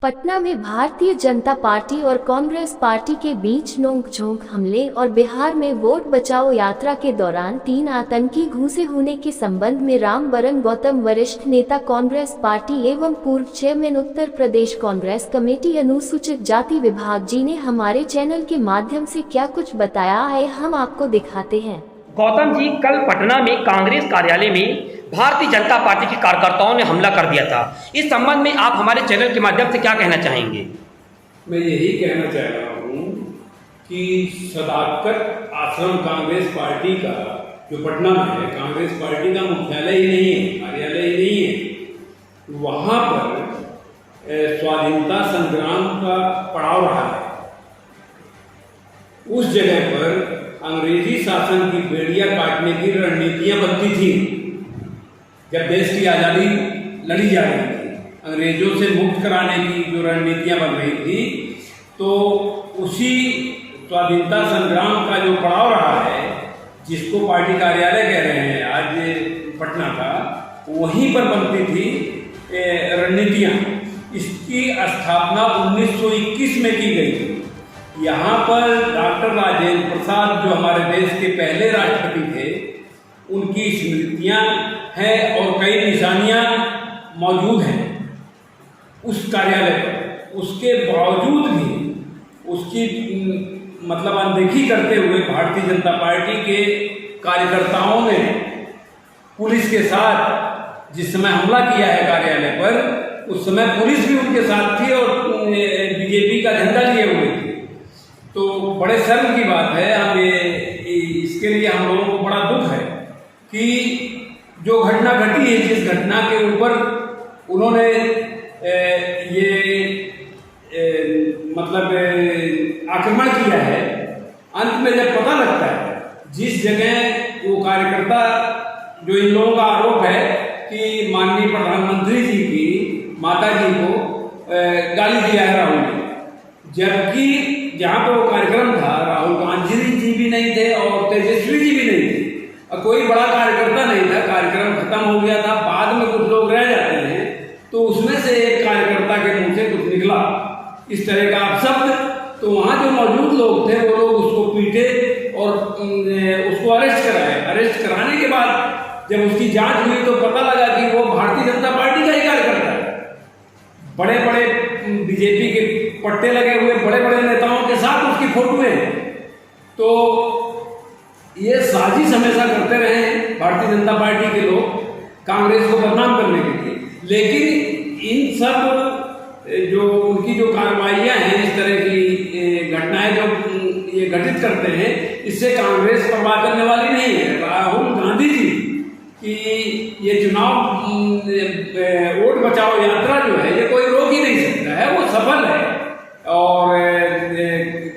पटना में भारतीय जनता पार्टी और कांग्रेस पार्टी के बीच नोक-झोंक हमले और बिहार में वोट बचाओ यात्रा के दौरान 3 आतंकी घुसे होने के संबंध में रामबरन गौतम, वरिष्ठ नेता कांग्रेस पार्टी एवं पूर्व चेयरमैन उत्तर प्रदेश कांग्रेस कमेटी अनुसूचित जाति विभाग जी ने हमारे चैनल के माध्यम से क्या कुछ बताया है, हम आपको दिखाते हैं। गौतम जी, कल पटना में कांग्रेस कार्यालय में भारतीय जनता पार्टी के कार्यकर्ताओं ने हमला कर दिया था। इस संबंध में आप हमारे चैनल के माध्यम से क्या कहना चाहेंगे? मैं यही कहना चाह रहा हूँ कि सदाकत आश्रम कांग्रेस पार्टी का जो पटना में है, कांग्रेस पार्टी का मुख्यालय ही नहीं है, कार्यालय ही नहीं है, वहाँ पर स्वाधीनता संग्राम का पड़ाव रहा है। उस जगह पर अंग्रेजी शासन की बेड़ियां काटने की रणनीतियां बनती थी। जब देश की आज़ादी लड़ी जा रही थी, अंग्रेजों से मुक्त कराने की जो रणनीतियां बन रही थी, तो उसी स्वाधीनता संग्राम का जो पड़ाव रहा है, जिसको पार्टी कार्यालय कह रहे हैं आज पटना का, वहीं पर बनती थी रणनीतियां। इसकी स्थापना 1921 में की गई थी। यहाँ पर डॉक्टर राजेंद्र प्रसाद, जो हमारे देश के पहले राष्ट्रपति थे, उनकी स्मृतियाँ हैं और कई निशानियाँ मौजूद हैं उस कार्यालय पर। उसके बावजूद भी उसकी मतलब अनदेखी करते हुए भारतीय जनता पार्टी के कार्यकर्ताओं ने पुलिस के साथ जिस समय हमला किया है कार्यालय पर, उस समय पुलिस भी उनके साथ थी और बीजेपी का झंडा लिए हुए थे। तो बड़े शर्म की बात है, हम इसके लिए हम लोगों को बड़ा दुख है कि जो घटना घटी है, जिस घटना के ऊपर उन्होंने आक्रमण किया है, अंत में जब पता लगता है, जिस जगह वो कार्यकर्ता, जो इन लोगों का आरोप है कि माननीय प्रधानमंत्री जी की माता जी को गाली दिया है राहुल ने, जबकि जहाँ पर वो कार्यक्रम था, राहुल गांधी जी भी नहीं थे और तेजस्वी जी भी नहीं थे, और कोई बड़ा कार्यकर्ता नहीं था। कार्यक्रम खत्म हो गया था, बाद में कुछ लोग रह जाते हैं, तो उसमें से एक कार्यकर्ता के मुंह से कुछ निकला इस तरह का अपशब्द। तो वहाँ जो मौजूद लोग थे, वो लोग उसको पीटे और उसको अरेस्ट कराए। अरेस्ट कराने के बाद जब उसकी जांच हुई तो पता लगा कि वो भारतीय जनता पार्टी का ही कार्यकर्ता है। बड़े बड़े बीजेपी के पट्टे लगे हुए बड़े बड़े नेताओं के साथ उसकी फोटो है। तो ये साजिश हमेशा करते रहे हैं भारतीय जनता पार्टी के लोग, कांग्रेस को बदनाम करने के लिए। लेकिन इन सब जो उनकी जो कार्रवाइयाँ हैं, इस तरह की घटनाएं जो ये घटित करते हैं, इससे कांग्रेस परवाह करने वाली नहीं है। राहुल गांधी जी की ये चुनाव वोट बचाओ यात्रा जो है, ये कोई रोक ही नहीं सकता है, वो सफल है और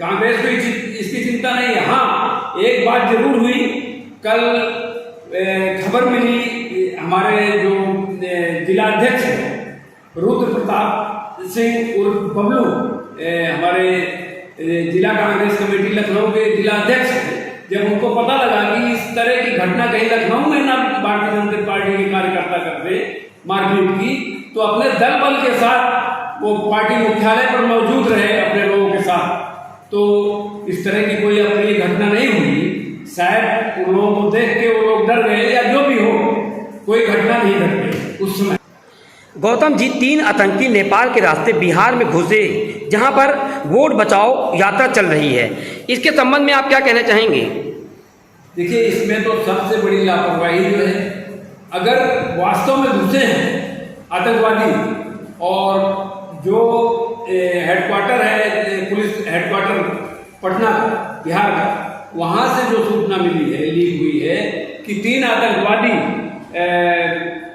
कांग्रेस को इसकी चिंता नहीं है। हाँ, एक बात जरूर हुई, कल खबर मिली, हमारे जो जिला अध्यक्ष हैं रुद्र प्रताप सिंह उर्फ बबलू, हमारे जिला कांग्रेस कमेटी लखनऊ के जिला अध्यक्ष हैं, जब उनको पता लगा कि इस तरह की घटना कहीं लखनऊ में ना भारतीय जनता पार्टी के कार्यकर्ता करते मारपीट की, तो अपने दल बल के साथ वो पार्टी मुख्यालय पर मौजूद रहे अपने लोगों के साथ। तो इस तरह की कोई अप्रिय घटना नहीं हुई। शायद उन लोगों को देख के वो लोग डर गए या जो भी हो, कोई घटना नहीं घट गई उस समय। गौतम जी, 3 आतंकी नेपाल के रास्ते बिहार में घुसे, जहां पर वोट बचाओ यात्रा चल रही है, इसके संबंध में आप क्या कहना चाहेंगे? देखिए, इसमें तो सबसे बड़ी लापरवाही जो है, अगर वास्तव में घुसे हैं आतंकवादी और जो हेडक्वार्टर है, पुलिस हेडक्वार्टर पटना का, बिहार का, वहाँ से जो सूचना मिली है, लीक हुई है कि 3 आतंकवादी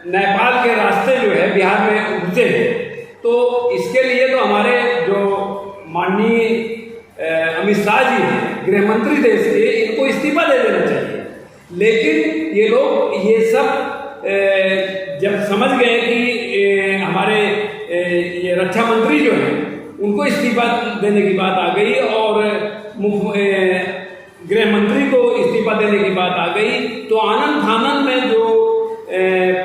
नेपाल के रास्ते जो है बिहार में घुसे हैं, तो इसके लिए तो हमारे जो माननीय अमित शाह जी हैं, गृह मंत्री देश के, इनको इस्तीफा दे देना चाहिए। लेकिन ये लोग ये सब जब समझ गए कि हमारे ये रक्षा मंत्री जो है, उनको इस्तीफा देने की बात आ गई और गृह मंत्री को इस्तीफा देने की बात आ गई, तो आनंद फानंद में जो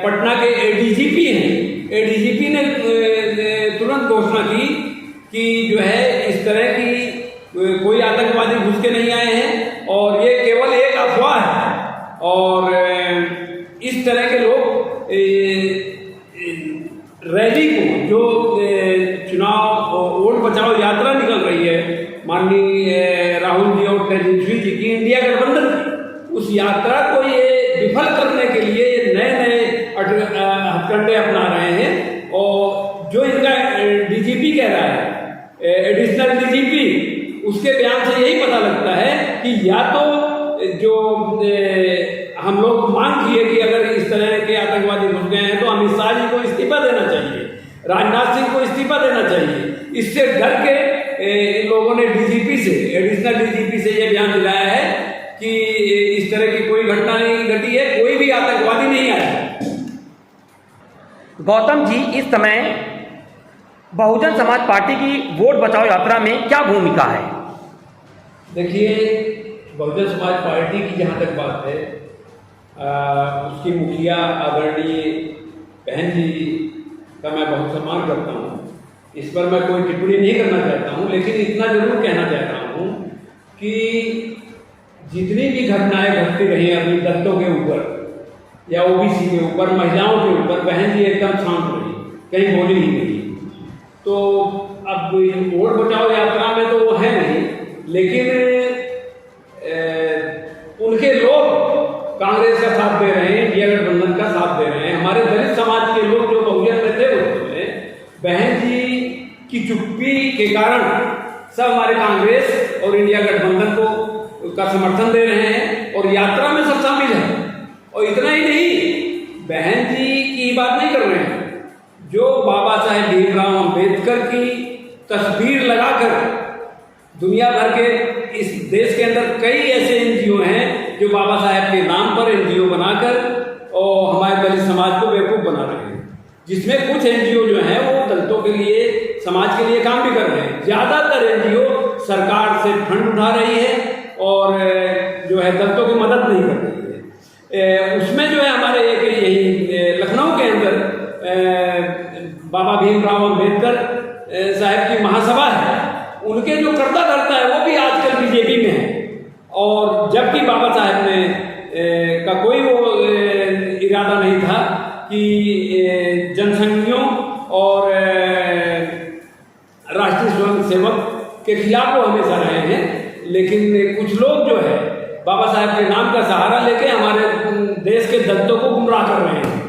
पटना के एडीजीपी हैं, एडीजीपी ने तुरंत घोषणा की कि जो है इस तरह की कोई आतंकवादी घुस के नहीं आए हैं और ये केवल एक अफवाह है। और इस तरह के लोग रैली को, जो चुनाव वोट बचाओ यात्रा निकल रही है माननीय राहुल जी और तेजस्वी जी की, इंडिया गठबंधन की, उस यात्रा को ये विफल करने के लिए नए नए हथकंडे अपना रहे हैं। और जो इनका डीजीपी कह रहा है, एडिशनल डीजीपी, उसके बयान से यही पता लगता है कि या तो जो हम लोग मांग किए कि अगर इस तरह के आतंकवादी घुस गए हैं तो अमित शाह जी को इस्तीफा देना चाहिए, राजनाथ सिंह को इस्तीफा देना चाहिए। इससे डर के इन लोगों ने डीजीपी से, एडिशनल डीजीपी से यह बयान दिलाया है कि इस तरह की कोई घटना नहीं घटी है, कोई भी आतंकवादी नहीं आया। गौतम जी, इस समय बहुजन समाज पार्टी की वोट बचाओ यात्रा में क्या भूमिका है? देखिए, बहुजन समाज पार्टी की जहाँ तक बात है, उसकी मुखिया आदरणीय बहन जी का मैं बहुत सम्मान करता हूँ। इस पर मैं कोई टिप्पणी नहीं करना चाहता हूँ, लेकिन इतना जरूर कहना चाहता हूँ कि जितनी भी घटनाएं घटती रही अपनी दलितों के ऊपर या ओबीसी के ऊपर, महिलाओं के ऊपर, बहन जी एकदम शांत रही, कहीं बोली ही नहीं। तो अब वोट बचाओ यात्रा में तो वो है नहीं, लेकिन उनके लोग कांग्रेस का साथ दे रहे हैं, इंडिया गठबंधन का साथ दे रहे हैं। हमारे दलित समाज के लोग जो बहुजन में थे उसमें बहन जी की चुप्पी के कारण सब हमारे कांग्रेस और इंडिया गठबंधन को का समर्थन दे रहे हैं और यात्रा में सब शामिल हैं। और इतना ही नहीं, बहन जी की बात नहीं कर रहे हैं, जो बाबा साहेब भीमराव अंबेडकर की तस्वीर लगाकर दुनिया भर के इस देश के अंदर कई ऐसे एनजीओ हैं जो बाबा साहेब के नाम पर एनजीओ बनाकर और हमारे दलित समाज को बेवकूफ़ बना रहे हैं, जिसमें कुछ एनजीओ जो हैं वो दलितों के लिए, समाज के लिए काम भी कर रहे हैं। ज़्यादातर एनजीओ सरकार से फंड उठा रही है और जो है दलितों की मदद नहीं कर रही है। उसमें जो है हमारे एक यही लखनऊ के अंदर बाबा भीमराव अंबेडकर साहब की महासभा है, उनके जो कर्ता धर्ता है वो भी आजकल बीजेपी में है। और जबकि बाबा साहब ने का कोई वो इरादा नहीं था कि जनसंघियों और राष्ट्रीय स्वयंसेवक के खिलाफ वो हमेशा रहे हैं, लेकिन कुछ लोग जो है बाबा साहब के नाम का सहारा लेके हमारे देश के दलितों को गुमराह कर रहे हैं।